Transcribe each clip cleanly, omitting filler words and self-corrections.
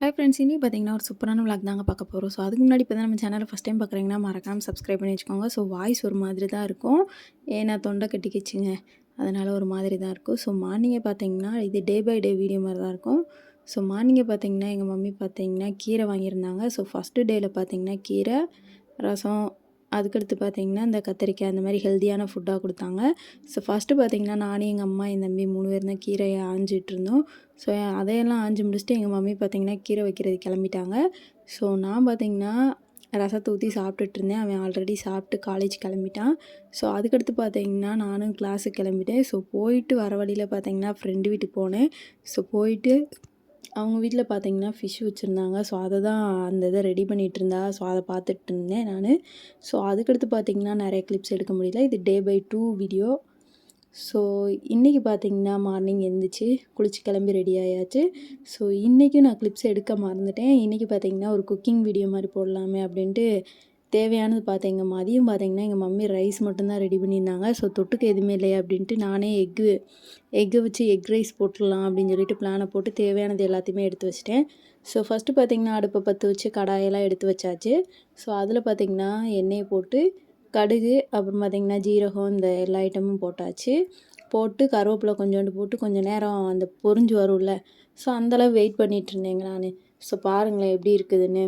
Hi friends, இனி பார்த்தீங்கன்னா ஒரு சூப்பரான விளாக் தாங்க பார்க்க போகிறோம். ஸோ அதுக்கு முன்னாடி இப்போ தான் நம்ம சேனலை ஃபஸ்ட் டைம் பார்க்குறீங்கன்னா மறக்காமல் சப்ஸ்கிரைப் பண்ணி வச்சுக்கோங்க. ஸோ வாய்ஸ் ஒரு மாதிரி தான் இருக்கும், ஏன்னா தொண்டை கட்டிக்கிச்சுங்க, அதனால் ஒரு மாதிரி தான் இருக்கும். ஸோ மார்னிங்கே பார்த்தீங்கன்னா இது டே பை டே வீடியோ மாதிரி தான் இருக்கும். ஸோ மார்னிங்கே பார்த்தீங்கன்னா எங்கள் மம்மி பார்த்தீங்கன்னா கீரை வாங்கியிருந்தாங்க. ஸோ ஃபஸ்ட்டு டேயில் பார்த்தீங்கன்னா கீரை, ரசம், அதுக்கடுத்து பார்த்தீங்கன்னா இந்த கத்திரிக்காய் அந்த மாதிரி ஹெல்த்தியான ஃபுட்டாக கொடுத்தாங்க. ஸோ ஃபஸ்ட்டு பார்த்தீங்கன்னா நானும் எங்கள் அம்மா என் தம்பி 3 பேர் தான் கீரையை ஆஞ்சிட்டு இருந்தோம். ஸோ அதையெல்லாம் ஆஞ்சு முடிச்சுட்டு எங்கள் மம்மி பார்த்தீங்கன்னா கீரை வைக்கிறது கிளம்பிட்டாங்க. ஸோ நான் பார்த்தீங்கன்னா ரசத்தை ஊற்றி சாப்பிட்டுட்டு இருந்தேன். அவன் ஆல்ரெடி சாப்பிட்டு காலேஜ் கிளம்பிட்டான். ஸோ அதுக்கடுத்து பார்த்தீங்கன்னா நானும் கிளாஸுக்கு கிளம்பிட்டேன். ஸோ போயிட்டு வர வழியில் பார்த்தீங்கன்னா ஃப்ரெண்டு வீட்டுக்கு போனேன். ஸோ போயிட்டு அவங்க வீட்டில் பார்த்தீங்கன்னா ஃபிஷ் வச்சுருந்தாங்க. ஸோ அதை தான் அந்த இதை ரெடி பண்ணிகிட்டு இருந்தா. ஸோ அதை பார்த்துட்டு இருந்தேன் நான். ஸோ அதுக்கடுத்து பார்த்தீங்கன்னா நிறைய கிளிப்ஸ் எடுக்க முடியல. இது டே பை 2 வீடியோ. ஸோ இன்றைக்கி பார்த்தீங்கன்னா மார்னிங் எழுந்திரிச்சு குளிச்சு கிளம்பி ரெடி ஆயாச்சு. ஸோ இன்றைக்கும் நான் கிளிப்ஸ் எடுக்க மறந்துட்டேன். இன்றைக்கி பார்த்தீங்கன்னா ஒரு குக்கிங் வீடியோ மாதிரி போடலாமே அப்படின்ட்டு தேவையானது பார்த்தீங்க. மதியம் பார்த்தீங்கன்னா எங்கள் மம்மி ரைஸ் மட்டும்தான் ரெடி பண்ணியிருந்தாங்க. ஸோ தொட்டுக்கு எதுவுமே இல்லையா அப்படின்ட்டு நானே எக்கு வச்சு எக் ரைஸ் போட்டுடலாம் அப்படின்னு சொல்லிட்டு பிளானை போட்டு தேவையானது எல்லாத்தையுமே எடுத்து வச்சிட்டேன். ஸோ ஃபஸ்ட்டு பார்த்திங்கன்னா அடுப்பை பற்ற வச்சு கடாயெல்லாம் எடுத்து வச்சாச்சு. ஸோ அதில் பார்த்திங்கன்னா எண்ணெயை போட்டு கடுகு, அப்புறம் பார்த்திங்கன்னா ஜீரகம், இந்த எல்லா ஐட்டமும் போட்டாச்சு. போட்டு கருவேப்பிலை கொஞ்சோண்டு போட்டு கொஞ்சம் நேரம் அந்த பொரிஞ்சு வரும்ல, ஸோ அந்தளவு வெயிட் பண்ணிகிட்டு இருந்தேங்க நான். ஸோ பாருங்களேன் எப்படி இருக்குதுன்னு.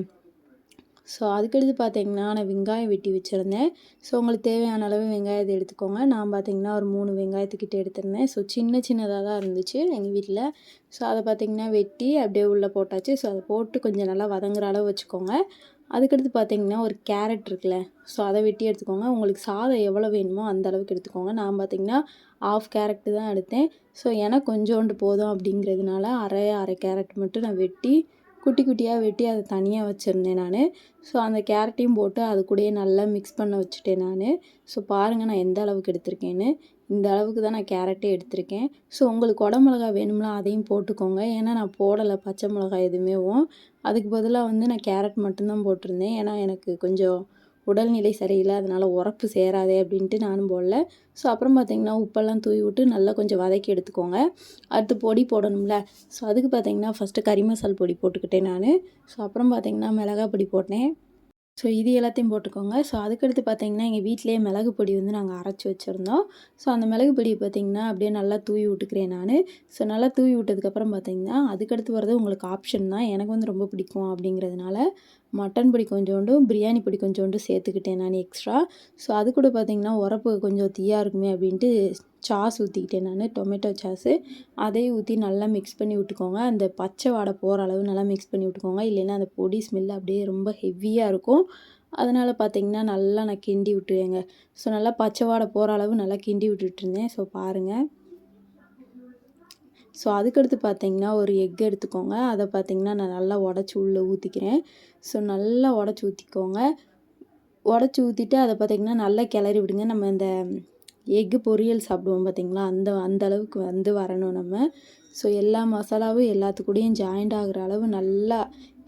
ஸோ அதுக்கடுத்து பார்த்தீங்கன்னா நான் வெங்காயம் வெட்டி வச்சுருந்தேன். ஸோ உங்களுக்கு தேவையான அளவு வெங்காயத்தை எடுத்துக்கோங்க. நான் பார்த்தீங்கன்னா ஒரு 3 வெங்காயத்துக்கிட்ட எடுத்திருந்தேன். ஸோ சின்னதாக தான் இருந்துச்சு எங்கள் வீட்டில். ஸோ அதை பார்த்திங்கன்னா வெட்டி அப்படியே உள்ளே போட்டாச்சு. ஸோ அதை போட்டு கொஞ்சம் நல்லா வதங்குற அளவு வச்சுக்கோங்க. அதுக்கடுத்து பார்த்திங்கன்னா ஒரு கேரட் இருக்குல்ல, ஸோ அதை வெட்டி எடுத்துக்கோங்க. உங்களுக்கு சாதம் எவ்வளோ வேணுமோ அந்த அளவுக்கு எடுத்துக்கோங்க. நான் பார்த்திங்கன்னா 1/2 கேரட்டு தான் எடுத்தேன். ஸோ எனக்கு கொஞ்சோண்டு போதும் அப்படிங்கிறதுனால அரை கேரட் மட்டும் நான் வெட்டி குட்டி குட்டியாக வெட்டி அதை தனியாக வச்சுருந்தேன் நான். ஸோ அந்த கேரட்டையும் போட்டு அது கூடயே நல்லா மிக்ஸ் பண்ண வச்சுட்டேன் நான். ஸோ பாருங்கள் நான் எந்த அளவுக்கு எடுத்திருக்கேன்னு. இந்த அளவுக்கு தான் நான் கேரட்டே எடுத்திருக்கேன். ஸோ உங்களுக்கு குடமிளகா வேணும்னா அதையும் போட்டுக்கோங்க. ஏன்னா நான் போடலை பச்சை மிளகாய் எதுவுமேவும். அதுக்கு பதிலாக வந்து நான் கேரட் மட்டும்தான் போட்டிருந்தேன். ஏன்னா எனக்கு கொஞ்சம் உடல்நிலை சரியில்லை, அதனால் உரப்பு சேராதே அப்படின்ட்டு நானும் போடல. ஸோ அப்புறம் பார்த்திங்கன்னா உப்பெல்லாம் தூவி விட்டு நல்லா கொஞ்சம் வதக்கி எடுத்துக்கோங்க. அடுத்து பொடி போடணும்ல, ஸோ அதுக்கு பார்த்திங்கன்னா ஃபஸ்ட்டு கறி மசால் பொடி போட்டுக்கிட்டேன் நான். ஸோ அப்புறம் பார்த்திங்கன்னா மிளகாய் பொடி போட்டேன். ஸோ இது எல்லாத்தையும் போட்டுக்கோங்க. ஸோ அதுக்கடுத்து பார்த்திங்கன்னா எங்கள் வீட்டிலேயே மிளகு பொடி வந்து நாங்கள் அரைச்சி வச்சுருந்தோம். ஸோ அந்த மிளகு பொடியை பார்த்திங்கன்னா அப்படியே நல்லா தூவி விட்டுக்கிறேன் நான். ஸோ நல்லா தூவி விட்டதுக்கப்புறம் பார்த்திங்கன்னா அதுக்கடுத்து வரது உங்களுக்கு ஆப்ஷன் தான். எனக்கு வந்து ரொம்ப பிடிக்கும் அப்படிங்கிறதுனால மட்டன் பொடி கொஞ்சோண்டும் பிரியாணி பொடி கொஞ்சோண்டும் சேர்த்துக்கிட்டேன் நான் எக்ஸ்ட்ரா. ஸோ அது கூட பார்த்திங்கன்னா உரப்பு கொஞ்சம் தீயாக இருக்குமே அப்படின்ட்டு சாஸ் ஊற்றிக்கிட்டேன் நான், டொமேட்டோ சாஸு. அதையும் ஊற்றி நல்லா மிக்ஸ் பண்ணி விட்டுக்கோங்க. அந்த பச்சை வாடை போகிற அளவு நல்லா மிக்ஸ் பண்ணி விட்டுக்கோங்க. இல்லைன்னா அந்த பொடி ஸ்மெல் அப்படியே ரொம்ப ஹெவியாக இருக்கும். அதனால் பார்த்திங்கன்னா நல்லா நான் கிண்டி விட்டுவேங்க. ஸோ நல்லா பச்சை வாடை போகிற அளவு நல்லா கிண்டி விட்டுட்ருந்தேன். ஸோ பாருங்கள். ஸோ அதுக்கடுத்து பார்த்திங்கன்னா ஒரு எக் எடுத்துக்கோங்க. அதை பார்த்திங்கன்னா நான் நல்லா உடச்சி உள்ளே ஊற்றிக்கிறேன். ஸோ நல்லா உடச்சி ஊற்றிக்கோங்க. உடச்சி ஊற்றிட்டு அதை பார்த்திங்கன்னா நல்லா கிளறி விடுங்க. நம்ம இந்த எக்கு பொரியல் சாப்பிடுவோம் பார்த்திங்களா, அந்த அளவுக்கு வந்து வரணும் நம்ம. ஸோ எல்லா மசாலாவும் எல்லாத்துக்கூடையும் ஜாயிண்ட் ஆகிற அளவு நல்லா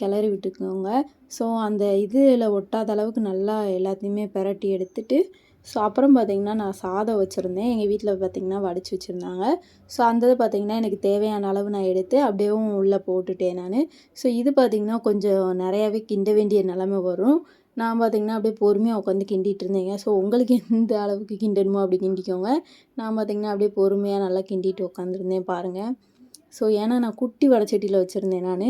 கிளறி விட்டுக்கோங்க. ஸோ அந்த இதில் ஒட்டாத அளவுக்கு நல்லா எல்லாத்தையுமே பிரட்டி எடுத்துட்டு, ஸோ அப்புறம் பார்த்திங்கன்னா நான் சாதம் வச்சுருந்தேன். எங்கள் வீட்டில் பார்த்திங்கன்னா வடித்து வச்சுருந்தாங்க. ஸோ அந்த இது பார்த்திங்கன்னா எனக்கு தேவையான அளவு நான் எடுத்து அப்படியேவும் உள்ளே போட்டுட்டேன் நான். ஸோ இது பார்த்திங்கன்னா கொஞ்சம் நிறையாவே கிண்ட வேண்டிய நிலமை வரும். நான் பார்த்திங்கன்னா அப்படியே பொறுமையாக உட்காந்து கிண்டிகிட்டு இருந்தேங்க. ஸோ உங்களுக்கு எந்த அளவுக்கு கிண்டணுமோ அப்படி கிண்டிக்கோங்க. நான் பார்த்திங்கன்னா அப்படியே பொறுமையாக நல்லா கிண்டிட்டு உட்காந்துருந்தேன் பாருங்கள். ஸோ ஏன்னா நான் குட்டி வடச்சட்டியில் வச்சுருந்தேன் நான்.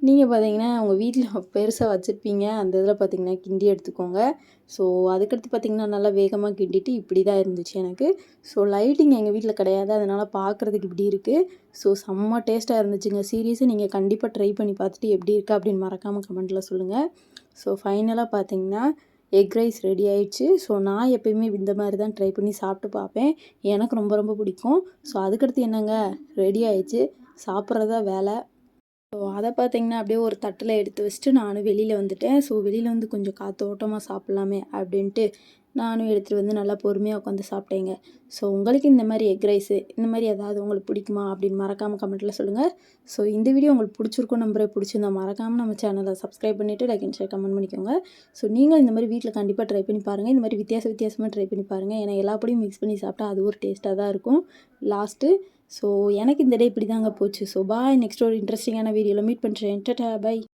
நீங்கள் பார்த்தீங்கன்னா உங்கள் வீட்டில் பெருசாக வச்சுருப்பீங்க, அந்த இதில் பார்த்திங்கன்னா கிண்டி எடுத்துக்கோங்க. ஸோ அதுக்கடுத்து பார்த்திங்கன்னா நல்லா வேகமாக கிண்டிட்டு இப்படி தான் இருந்துச்சு எனக்கு. ஸோ லைட்டிங் எங்கள் வீட்டில் கிடையாது, அதனால் பார்க்குறதுக்கு இப்படி இருக்குது. ஸோ செம்ம டேஸ்ட்டாக இருந்துச்சுங்க. சீரியஸாக நீங்கள் கண்டிப்பாக ட்ரை பண்ணி பார்த்துட்டு எப்படி இருக்குது அப்படின்னு மறக்காமல் கமெண்ட்டில் சொல்லுங்கள். ஸோ ஃபைனலாக பார்த்திங்கன்னா எக் ரைஸ் ரெடி ஆயிடுச்சு. ஸோ நான் எப்பயுமே இந்த மாதிரி தான் ட்ரை பண்ணி சாப்பிட்டு பார்ப்பேன். எனக்கு ரொம்ப ரொம்ப பிடிக்கும். ஸோ அதுக்கடுத்து என்னங்க, ரெடி ஆயிடுச்சு, சாப்பிட்றதா வேலை. ஸோ அதை பார்த்திங்கன்னா அப்படியே ஒரு தட்டில் எடுத்து வச்சுட்டு நானும் வெளியில் வந்துட்டேன். ஸோ வெளியில் வந்து கொஞ்சம் காற்றோட்டமாக சாப்பிட்லாமே அப்படின்ட்டு நானும் எடுத்துகிட்டு வந்து நல்லா பொறுமையாக உட்காந்து சாப்பிட்டேங்க. ஸோ உங்களுக்கு இந்த மாதிரி எக் ரைஸு இந்த மாதிரி ஏதாவது உங்களுக்கு பிடிக்குமா அப்படின்னு மறக்காமல் கமெண்ட்டில் சொல்லுங்கள். ஸோ இந்த வீடியோ உங்களுக்கு பிடிச்சிருக்கும் நம்பரே. பிடிச்சிருந்தா மறக்காமல் நம்ம சேனலை சப்ஸ்கிரைப் பண்ணிவிட்டு லைக் அண்ட் ஷேர் கமெண்ட் பண்ணிக்கோங்க. ஸோ நீங்கள் இந்த மாதிரி வீட்டில் கண்டிப்பாக ட்ரை பண்ணி பாருங்கள். இந்த மாதிரி வித்தியாசமாக ட்ரை பண்ணி பாருங்கள். ஏன்னா எல்லா பொடியும் மிக்ஸ் பண்ணி சாப்பிட்டா அது ஒரு டேஸ்ட்டாக தான் இருக்கும் லாஸ்ட்டு. ஸோ எனக்கு இந்த டே இப்படி தாங்க போச்சு. ஸோ பாய், நெக்ஸ்ட் ஒரு இன்ட்ரெஸ்டிங்கான வீடியோவில் மீட் பண்ணுறேன். டாடா, பை.